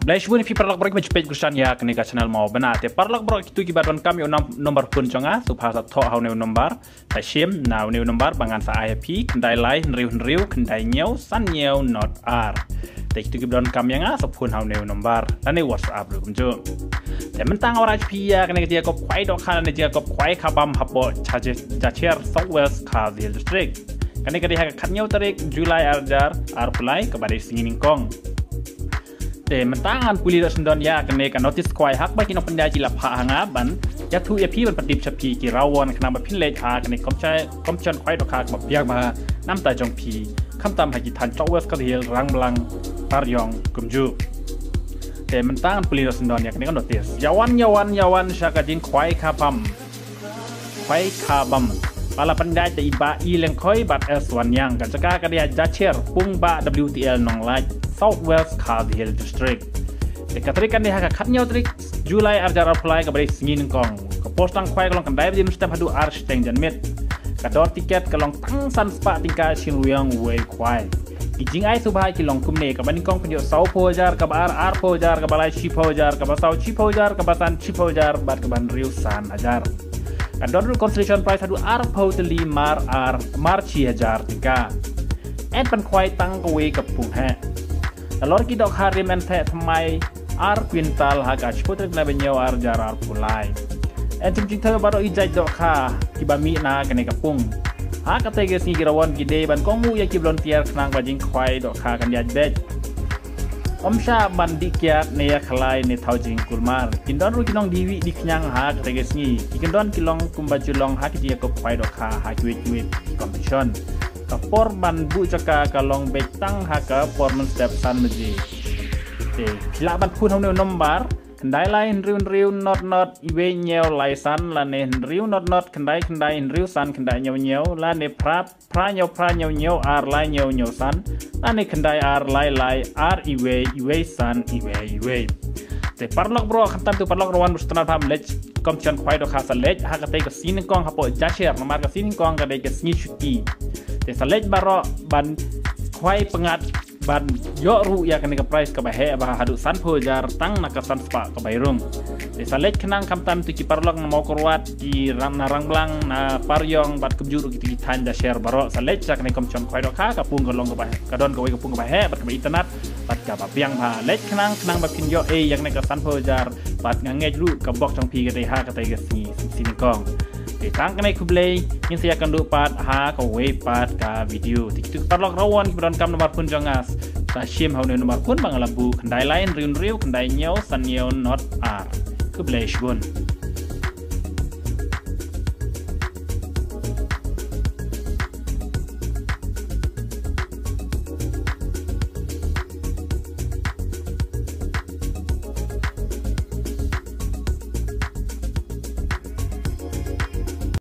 Blaish bun fi parlak brok mejpej Christian ya kene ka channel mau benate parlak brok itu gibaton kami nomor pun jonga supasa tho hau ne nomor ta shim na ne nomor bangan sa IP kendai lai nriu kendai nyau san nyau not r te itu gibaton kami nga so pun hau ne nomor dan ne WhatsApp lu kumjo te mentang ora HP ya kene dia kop kwai dok khan ne dia kop kwai khabam hapo chaje jacher Southwest Cardiel District kene ka dia khat nyau tarik Julai arjar arpulai kepada singin kong te mentangan puli dak sendon ya kene ka notice kwai hak ba kinok pendai jila pha hanga ban ya thu ya pi ban padip chapi ki rawon khna ba phin lech ha kene komchon kwai dok khak ba piak ma nam ta jong pi kham tam ha ki than Southwest Cardiel rang blang paryong kumju te mentangan puli dak sendon ya kene ka notice yawan syaka jing kwai khabam pala pandai te iba i leng khoi bat S1 yang kan jaka ka dia jacher pung ba WTL nong laj Southwest Cardiel District dekatrikan dia ka khat nyau trik Julai arjar apply ka bari singin kong ka postang khwai ka long kan dai dim step hadu ar steng jan met ka dot tiket ka long tang san spa tingka shin ruyang wei khwai kijing ai subha ki long kumne ka baning kong pinyo sau pojar ka bar ar pojar ka balai shi pojar ka basau chi pojar ka basan chi pojar bat ka ban riu san hajar Kadon constellation price hadu ar poteli mar chi hajar tika en pan khwai tang ka we ka pung ha talor ki dok harim en the thamai ar quintal ha ka chpotrek na benyo ar jarar pulai en chim thơ baro i jai dok kha ki ba mi na ka ne ka pung ha ka te ge si girawon ki de ban kong mu ya ki volunteer knang ba jing khwai dok kha kan ya bet Omsha bandikiat ne ya khalai ne thau jing kulmar kindon ru kinong diwi di knyang ha teges ni kindon kilong kumbajulong ha ki ko phai do kha ha kwit competition kapor ban bu chaka kalong betang ha ka performance step san meji te khila ban phun hong ne nombar kendai lain riu not iwe nyeo lai san la ne riu not kendai riu san kendai nyeo la ne pra nyeo ar lai nyeo san la ne kendai ar lai ar iwe san iwe te parlok bro khantam tu parlok rawan mustana pham lech komchan khwai do khasa lech ha ka te ka sin kong hapo jasher nomar ka sin kong ka de ka sni chuti te sa lech baro ban khwai pengat ban yo ru ya kene ka price ka ba he ba hadu san pojar tang na ka san spa ka bairung de salek kenang kam tam tu ki parlok na mau korwat ki rang blang na paryong bat kebjuru ki than da share baro salek ja kene kom chon khwai do kha ka pung ka long ka ba ka don ka we ka pung ka ba he bat ka internet bat ka ba piang ha lek kenang ba pin yo e yang ne ka san pojar bat ngej ru ka bok chong pi ka dei ha ka tai ka sin kong tang kene kublei in saya akan lupa ha ka we pat ka video tiktuk parlok rawan ki bron kam nomor pun jangas ta shim hau nomor pun bangalabu kendai lain riu kendai nyau san nyau not r kublei shun